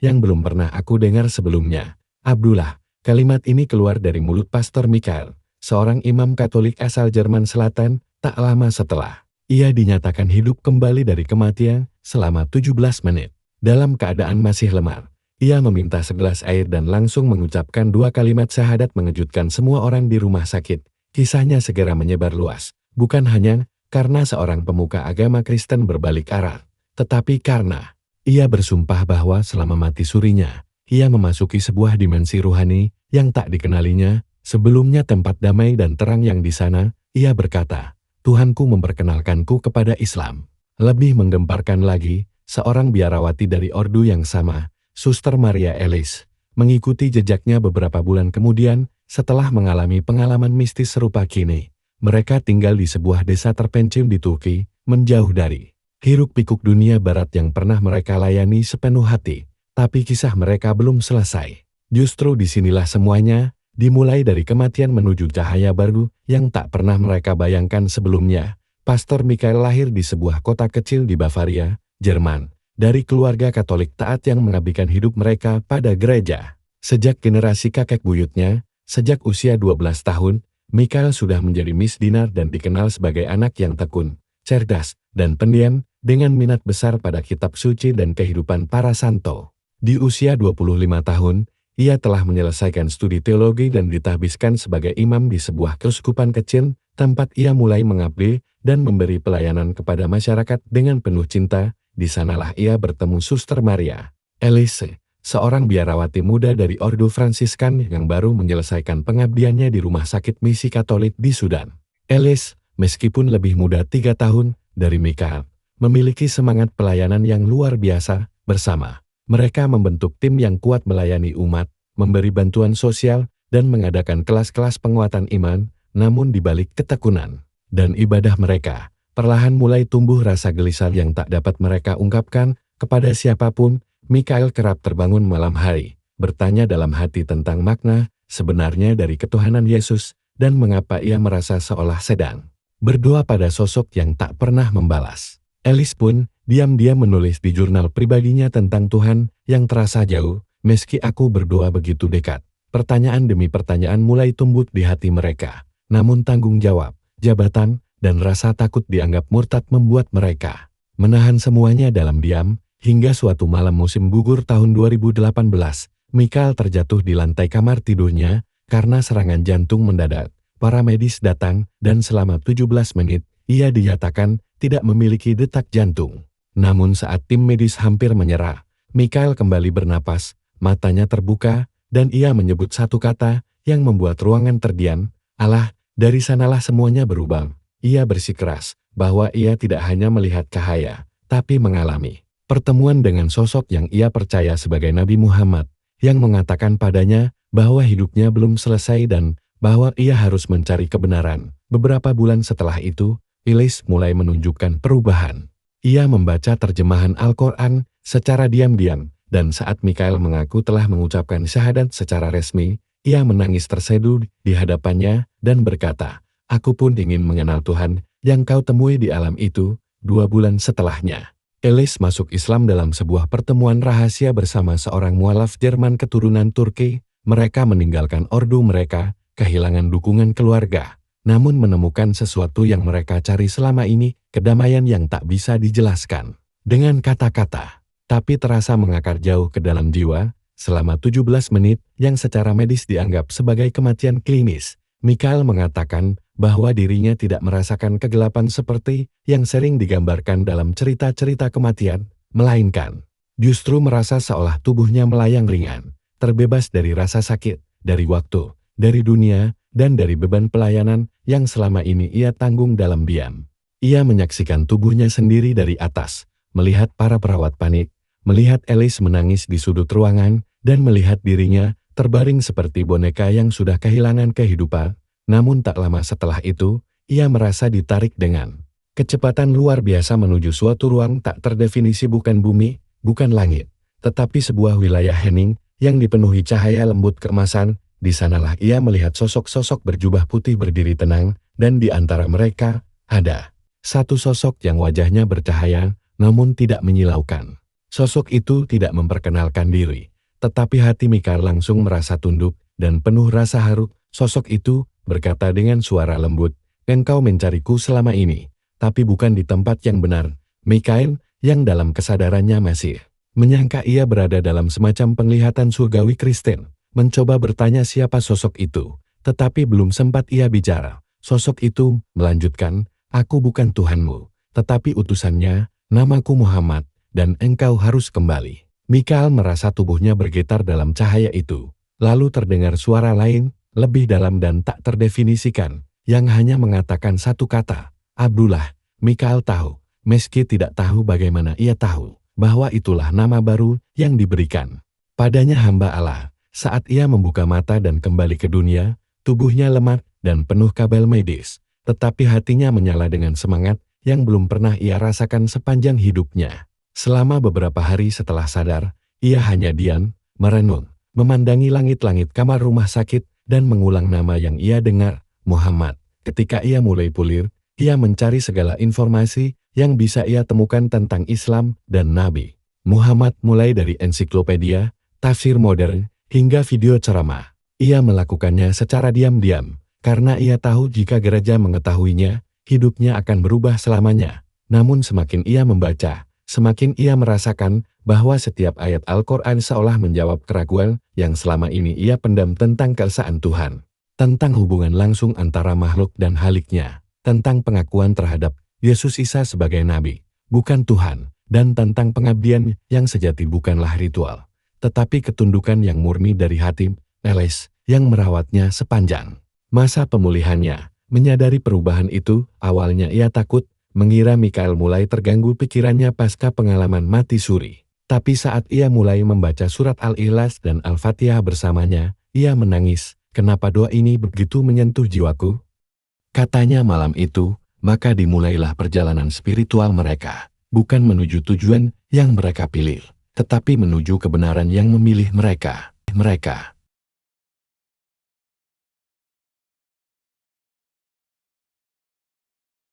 yang belum pernah aku dengar sebelumnya. Abdullah, kalimat ini keluar dari mulut Pastor Michael, seorang imam Katolik asal Jerman Selatan, tak lama setelah ia dinyatakan hidup kembali dari kematian selama 17 menit. Dalam keadaan masih lemar, ia meminta segelas air dan langsung mengucapkan 2 kalimat syahadat mengejutkan semua orang di rumah sakit. Kisahnya segera menyebar luas, bukan hanya karena seorang pemuka agama Kristen berbalik arah, tetapi karena ia bersumpah bahwa selama mati surinya, ia memasuki sebuah dimensi rohani yang tak dikenalinya. Sebelumnya tempat damai dan terang yang di sana, ia berkata, Tuhanku memperkenalkanku kepada Islam. Lebih menggemparkan lagi, seorang biarawati dari ordu yang sama, Suster Maria Ellis, mengikuti jejaknya beberapa bulan kemudian setelah mengalami pengalaman mistis serupa kini. Mereka tinggal di sebuah desa terpencil di Turki, menjauh dari hiruk-pikuk dunia barat yang pernah mereka layani sepenuh hati. Tapi kisah mereka belum selesai. Justru disinilah semuanya, dimulai dari kematian menuju cahaya baru yang tak pernah mereka bayangkan sebelumnya. Pastor Michael lahir di sebuah kota kecil di Bavaria, Jerman, dari keluarga Katolik taat yang mengabdikan hidup mereka pada gereja. Sejak generasi kakek buyutnya, sejak usia 12 tahun, Michael sudah menjadi misdinar dan dikenal sebagai anak yang tekun, cerdas, dan pendiam, dengan minat besar pada kitab suci dan kehidupan para santo. Di usia 25 tahun, ia telah menyelesaikan studi teologi dan ditahbiskan sebagai imam di sebuah keuskupan kecil, tempat ia mulai mengabdi dan memberi pelayanan kepada masyarakat dengan penuh cinta. Di sanalah ia bertemu Suster Maria Ellis, seorang biarawati muda dari Ordo Fransiskan yang baru menyelesaikan pengabdiannya di Rumah Sakit Misi Katolik di Sudan. Ellis, meskipun lebih muda 3 tahun dari Michael, memiliki semangat pelayanan yang luar biasa. Bersama mereka membentuk tim yang kuat melayani umat, memberi bantuan sosial, dan mengadakan kelas-kelas penguatan iman. Namun di balik ketekunan dan ibadah mereka, perlahan mulai tumbuh rasa gelisah yang tak dapat mereka ungkapkan kepada siapapun. Michael kerap terbangun malam hari, bertanya dalam hati tentang makna sebenarnya dari ketuhanan Yesus, dan mengapa ia merasa seolah sedang berdoa pada sosok yang tak pernah membalas. Ellis pun diam-diam menulis di jurnal pribadinya tentang Tuhan yang terasa jauh. Meski aku berdoa begitu dekat, pertanyaan demi pertanyaan mulai tumbuh di hati mereka. Namun tanggung jawab, jabatan, dan rasa takut dianggap murtad membuat mereka menahan semuanya dalam diam. Hingga suatu malam musim gugur tahun 2018, Michael terjatuh di lantai kamar tidurnya karena serangan jantung mendadak. Para medis datang dan selama 17 menit, ia dinyatakan tidak memiliki detak jantung. Namun saat tim medis hampir menyerah, Michael kembali bernapas, matanya terbuka, dan ia menyebut satu kata yang membuat ruangan terdiam, Allah. Dari sanalah semuanya berubah. Ia bersikeras bahwa ia tidak hanya melihat cahaya, tapi mengalami pertemuan dengan sosok yang ia percaya sebagai Nabi Muhammad, yang mengatakan padanya bahwa hidupnya belum selesai dan bahwa ia harus mencari kebenaran. Beberapa bulan setelah itu, Ellis mulai menunjukkan perubahan. Ia membaca terjemahan Al-Quran secara diam-diam, dan saat Michael mengaku telah mengucapkan syahadat secara resmi, ia menangis terseduh di hadapannya dan berkata, Aku pun ingin mengenal Tuhan yang kau temui di alam itu. 2 bulan setelahnya, Ellis masuk Islam dalam sebuah pertemuan rahasia bersama seorang mualaf Jerman keturunan Turki. Mereka meninggalkan ordo mereka, kehilangan dukungan keluarga, namun menemukan sesuatu yang mereka cari selama ini, kedamaian yang tak bisa dijelaskan dengan kata-kata, tapi terasa mengakar jauh ke dalam jiwa. Selama 17 menit yang secara medis dianggap sebagai kematian klinis, Michael mengatakan bahwa dirinya tidak merasakan kegelapan seperti yang sering digambarkan dalam cerita-cerita kematian, melainkan justru merasa seolah tubuhnya melayang ringan, terbebas dari rasa sakit, dari waktu, dari dunia, dan dari beban pelayanan yang selama ini ia tanggung dalam diam. Ia menyaksikan tubuhnya sendiri dari atas, melihat para perawat panik, melihat Ellis menangis di sudut ruangan, dan melihat dirinya terbaring seperti boneka yang sudah kehilangan kehidupan. Namun tak lama setelah itu, ia merasa ditarik dengan kecepatan luar biasa menuju suatu ruang tak terdefinisi, bukan bumi, bukan langit, tetapi sebuah wilayah hening yang dipenuhi cahaya lembut keemasan. Di sanalah ia melihat sosok-sosok berjubah putih berdiri tenang, dan di antara mereka ada satu sosok yang wajahnya bercahaya, namun tidak menyilaukan. Sosok itu tidak memperkenalkan diri, tetapi hati Mikael langsung merasa tunduk dan penuh rasa haru. Sosok itu berkata dengan suara lembut, "Engkau mencariku selama ini, tapi bukan di tempat yang benar." Mikael, yang dalam kesadarannya masih menyangka ia berada dalam semacam penglihatan surgawi Kristen, mencoba bertanya siapa sosok itu, tetapi belum sempat ia bicara. Sosok itu melanjutkan, "Aku bukan Tuhanmu, tetapi utusannya, namaku Muhammad, dan engkau harus kembali." Mikael merasa tubuhnya bergetar dalam cahaya itu. Lalu terdengar suara lain, lebih dalam dan tak terdefinisikan, yang hanya mengatakan satu kata, "Abdullah." Mikael tahu, meski tidak tahu bagaimana ia tahu, bahwa itulah nama baru yang diberikan padanya hamba Allah. Saat ia membuka mata dan kembali ke dunia, tubuhnya lemah dan penuh kabel medis, tetapi hatinya menyala dengan semangat yang belum pernah ia rasakan sepanjang hidupnya. Selama beberapa hari setelah sadar, ia hanya diam, merenung, memandangi langit-langit kamar rumah sakit, dan mengulang nama yang ia dengar, Muhammad. Ketika ia mulai pulih, ia mencari segala informasi yang bisa ia temukan tentang Islam dan Nabi Muhammad, mulai dari ensiklopedia, tafsir modern, hingga video ceramah. Ia melakukannya secara diam-diam, karena ia tahu jika gereja mengetahuinya, hidupnya akan berubah selamanya. Namun semakin ia membaca, semakin ia merasakan bahwa setiap ayat Al-Quran seolah menjawab keraguan yang selama ini ia pendam tentang keesaan Tuhan, tentang hubungan langsung antara makhluk dan Khaliknya, tentang pengakuan terhadap Yesus Isa sebagai Nabi, bukan Tuhan, dan tentang pengabdian yang sejati bukanlah ritual, tetapi ketundukan yang murni dari hati Elis yang merawatnya sepanjang masa pemulihannya. Menyadari perubahan itu, awalnya ia takut, mengira Mikael mulai terganggu pikirannya pasca pengalaman mati suri. Tapi saat ia mulai membaca surat Al-Ikhlas dan Al-Fatihah bersamanya, ia menangis. "Kenapa doa ini begitu menyentuh jiwaku?" Katanya malam itu, maka dimulailah perjalanan spiritual mereka. Bukan menuju tujuan yang mereka pilih, tetapi menuju kebenaran yang memilih mereka.